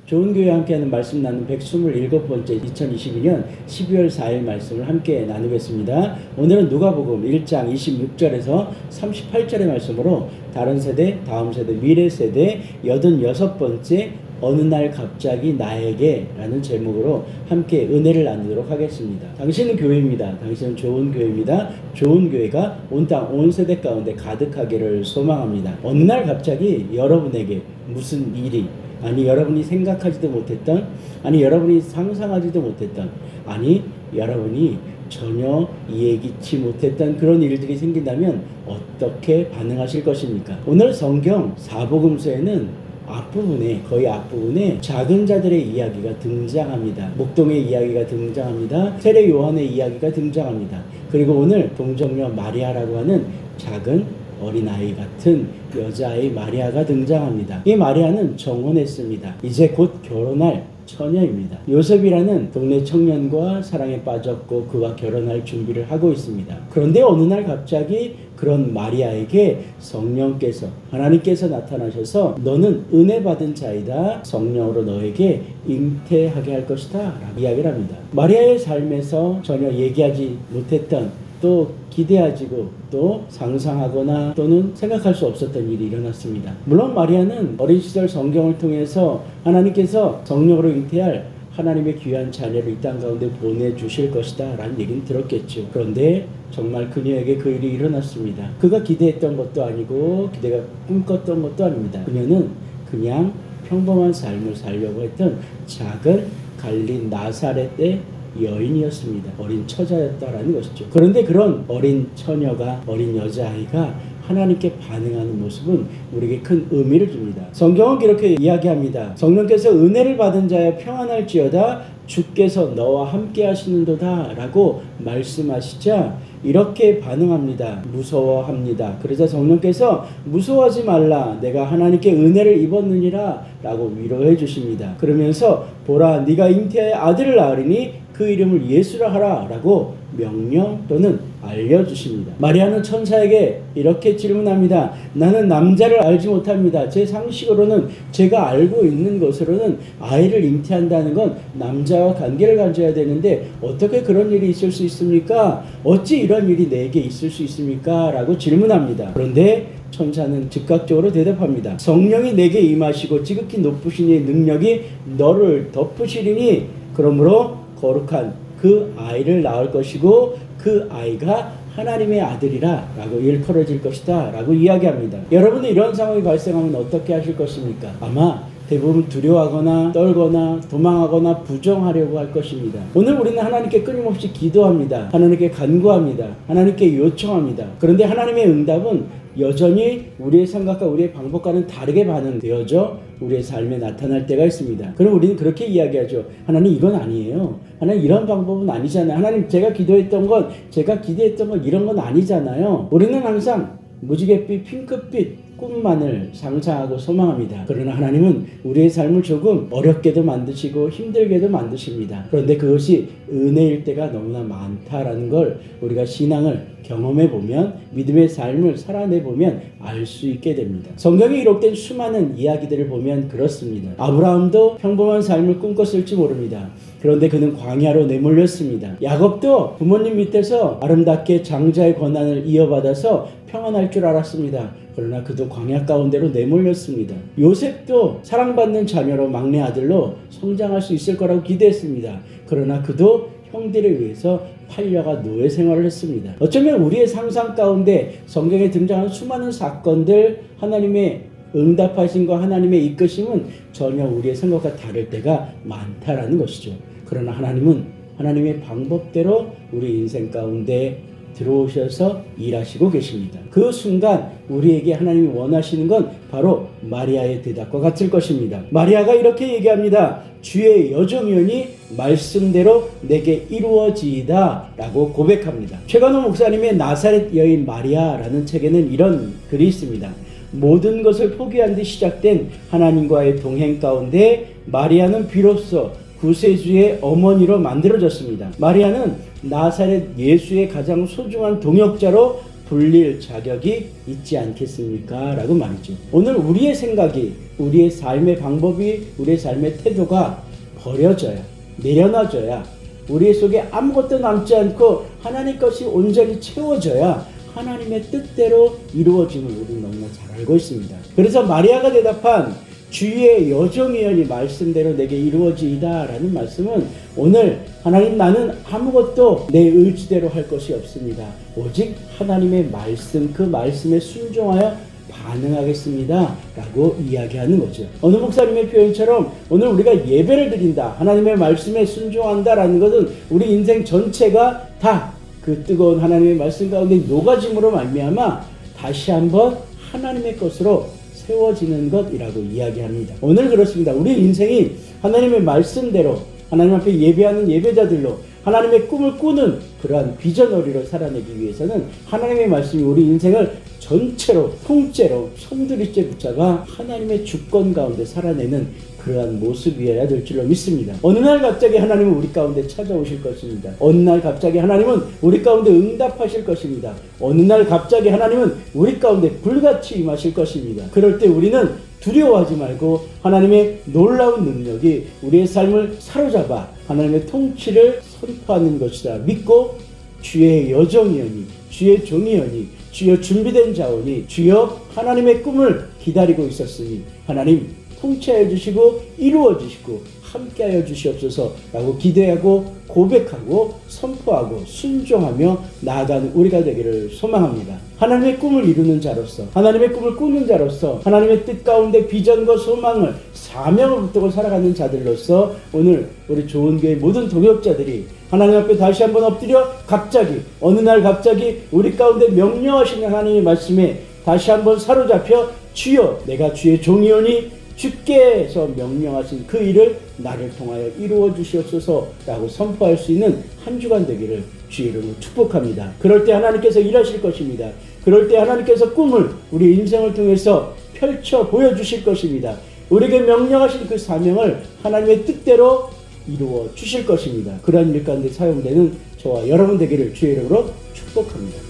좋은 교회와 함께하는 말씀 나누는 127번째 2022년 12월 4일 말씀을 함께 나누겠습니다. 오늘은 누가복음 1장 26절에서 38절의 말씀으로 다른 세대, 다음 세대, 미래 세대 86번째 어느 날 갑자기 나에게 라는 제목으로 함께 은혜를 나누도록 하겠습니다. 당신은 교회입니다. 당신은 좋은 교회입니다. 좋은 교회가 온 땅, 온 세대 가운데 가득하기를 소망합니다. 어느 날 갑자기 여러분에게 무슨 일이, 아니 여러분이 생각하지도 못했던, 아니 여러분이 상상하지도 못했던, 아니 여러분이 전혀 예기치 못했던 그런 일들이 생긴다면 어떻게 반응하실 것입니까? 오늘 성경 사복음서에는 앞부분에, 거의 앞부분에 작은 자들의 이야기가 등장합니다. 목동의 이야기가 등장합니다. 세례 요한의 이야기가 등장합니다. 그리고 오늘 동정녀 마리아라고 하는 작은 어린아이 같은 여자아이 마리아가 등장합니다. 이 마리아는 정혼했습니다. 이제 곧 결혼할 처녀입니다. 요셉이라는 동네 청년과 사랑에 빠졌고 그와 결혼할 준비를 하고 있습니다. 그런데 어느 날 갑자기 그런 마리아에게 성령께서, 하나님께서 나타나셔서 너는 은혜 받은 자이다. 성령으로 너에게 잉태하게 할 것이다 라고 이야기를 합니다. 마리아의 삶에서 전혀 얘기하지 못했던, 또 기대하지고 또 상상하거나 또는 생각할 수 없었던 일이 일어났습니다. 물론 마리아는 어린 시절 성경을 통해서 하나님께서 성령으로 잉태할 하나님의 귀한 자녀를 이 땅 가운데 보내주실 것이다 라는 얘기는 들었겠죠. 그런데 정말 그녀에게 그 일이 일어났습니다. 그가 기대했던 것도 아니고 기대가 꿈꿨던 것도 아닙니다. 그녀는 그냥 평범한 삶을 살려고 했던 작은 갈린 나사렛의 여인이었습니다. 어린 처자였다라는 것이죠. 그런데 그런 어린 처녀가, 어린 여자아이가 하나님께 반응하는 모습은 우리에게 큰 의미를 줍니다. 성경은 이렇게 이야기합니다. 성령께서 은혜를 받은 자여 평안할지어다 주께서 너와 함께 하시는도다 라고 말씀하시자 이렇게 반응합니다. 무서워합니다. 그래서 성령께서 무서워하지 말라, 내가 하나님께 은혜를 입었느니라 라고 위로해 주십니다. 그러면서 보라, 네가 잉태하여 아들을 낳으리니 그 이름을 예수라 하라 라고 명령 또는 알려주십니다. 마리아는 천사에게 이렇게 질문합니다. 나는 남자를 알지 못합니다. 제 상식으로는, 제가 알고 있는 것으로는 아이를 잉태한다는 건 남자와 관계를 가져야 되는데 어떻게 그런 일이 있을 수 있습니까? 어찌 이런 일이 내게 있을 수 있습니까? 라고 질문합니다. 그런데 천사는 즉각적으로 대답합니다. 성령이 내게 임하시고 지극히 높으신 이의 능력이 너를 덮으시리니 그러므로 거룩한 그 아이를 낳을 것이고 그 아이가 하나님의 아들이라 라고 일컬어질 것이다 라고 이야기합니다. 여러분은 이런 상황이 발생하면 어떻게 하실 것입니까? 아마 대부분 두려워하거나 떨거나 도망하거나 부정하려고 할 것입니다. 오늘 우리는 하나님께 끊임없이 기도합니다. 하나님께 간구합니다. 하나님께 요청합니다. 그런데 하나님의 응답은 여전히 우리의 생각과 우리의 방법과는 다르게 반응되어져 우리의 삶에 나타날 때가 있습니다. 그럼 우리는 그렇게 이야기하죠. 하나님 이건 아니에요. 하나님 이런 방법은 아니잖아요. 하나님 제가 기도했던 건, 제가 기대했던 건 이런 건 아니잖아요. 우리는 항상 무지갯빛, 핑크빛 꿈만을 상상하고 소망합니다. 그러나 하나님은 우리의 삶을 조금 어렵게도 만드시고 힘들게도 만드십니다. 그런데 그것이 은혜일 때가 너무나 많다라는 걸 우리가 신앙을 경험해 보면, 믿음의 삶을 살아내 보면 알 수 있게 됩니다. 성경에 기록된 수많은 이야기들을 보면 그렇습니다. 아브라함도 평범한 삶을 꿈꿨을지 모릅니다. 그런데 그는 광야로 내몰렸습니다. 야곱도 부모님 밑에서 아름답게 장자의 권한을 이어받아서 평안할 줄 알았습니다. 그러나 그도 광야 가운데로 내몰렸습니다. 요셉도 사랑받는 자녀로 막내 아들로 성장할 수 있을 거라고 기대했습니다. 그러나 그도 형들에 의해서 팔려가 노예 생활을 했습니다. 어쩌면 우리의 상상 가운데 성경에 등장하는 수많은 사건들, 하나님의 응답하심과 하나님의 이끄심은 전혀 우리의 생각과 다를 때가 많다라는 것이죠. 그러나 하나님은 하나님의 방법대로 우리 인생 가운데 들어오셔서 일하시고 계십니다. 그 순간 우리에게 하나님이 원하시는 건 바로 마리아의 대답과 같을 것입니다. 마리아가 이렇게 얘기합니다. 주의 여종이오니 말씀대로 내게 이루어지이다 라고 고백합니다. 최관호 목사님의 나사렛 여인 마리아라는 책에는 이런 글이 있습니다. 모든 것을 포기한 뒤 시작된 하나님과의 동행 가운데 마리아는 비로소 구세주의 어머니로 만들어졌습니다. 마리아는 나사렛 예수의 가장 소중한 동역자로 불릴 자격이 있지 않겠습니까? 라고 말이죠. 오늘 우리의 생각이 우리의 삶의 방법이, 우리의 삶의 태도가 버려져야, 내려놔져야, 우리 속에 아무것도 남지 않고 하나님 것이 온전히 채워져야 하나님의 뜻대로 이루어짐을 우리는 너무나 잘 알고 있습니다. 그래서 마리아가 대답한 주의 여종이여니 말씀대로 내게 이루어지이다 라는 말씀은 오늘 하나님, 나는 아무것도 내 의지대로 할 것이 없습니다. 오직 하나님의 말씀, 그 말씀에 순종하여 반응하겠습니다 라고 이야기하는 거죠. 어느 목사님의 표현처럼 오늘 우리가 예배를 드린다, 하나님의 말씀에 순종한다 라는 것은 우리 인생 전체가 다 그 뜨거운 하나님의 말씀 가운데 녹아짐으로 말미암아 다시 한번 하나님의 것으로 세워지는 것이라고 이야기합니다. 오늘 그렇습니다. 우리 인생이 하나님의 말씀대로 하나님 앞에 예배하는 예배자들로 하나님의 꿈을 꾸는 그러한 비전어리로 살아내기 위해서는 하나님의 말씀이 우리 인생을 전체로, 통째로, 송두리째 붙잡아 하나님의 주권 가운데 살아내는 그러한 모습이어야 될 줄로 믿습니다. 어느 날 갑자기 하나님은 우리 가운데 찾아오실 것입니다. 어느 날 갑자기 하나님은 우리 가운데 응답하실 것입니다. 어느 날 갑자기 하나님은 우리 가운데 불같이 임하실 것입니다. 그럴 때 우리는 두려워하지 말고 하나님의 놀라운 능력이 우리의 삶을 사로잡아 하나님의 통치를 선포하는 것이다 믿고 주의 여종이여니, 주의 종이여니, 주여 준비된 자오니, 주여 하나님의 꿈을 기다리고 있었으니 하나님 통치하여 주시고 이루어 주시고 함께하여 주시옵소서라고 기대하고 고백하고 선포하고 순종하며 나아가는 우리가 되기를 소망합니다. 하나님의 꿈을 이루는 자로서, 하나님의 꿈을 꾸는 자로서, 하나님의 뜻 가운데 비전과 소망을, 사명을 붙들고 살아가는 자들로서 오늘 우리 좋은 교회 모든 동역자들이 하나님 앞에 다시 한번 엎드려 갑자기 어느 날 갑자기 우리 가운데 명령하시는 하나님의 말씀에 다시 한번 사로잡혀 주여 내가 주의 종이오니 주께서 명령하신 그 일을 나를 통하여 이루어 주시옵소서라고 선포할 수 있는 한 주간 되기를 주의 이름으로 축복합니다. 그럴 때 하나님께서 일하실 것입니다. 그럴 때 하나님께서 꿈을 우리 인생을 통해서 펼쳐 보여주실 것입니다. 우리에게 명령하신 그 사명을 하나님의 뜻대로 이루어 주실 것입니다. 그러한 일 가운데 사용되는 저와 여러분 되기를 주의 이름으로 축복합니다.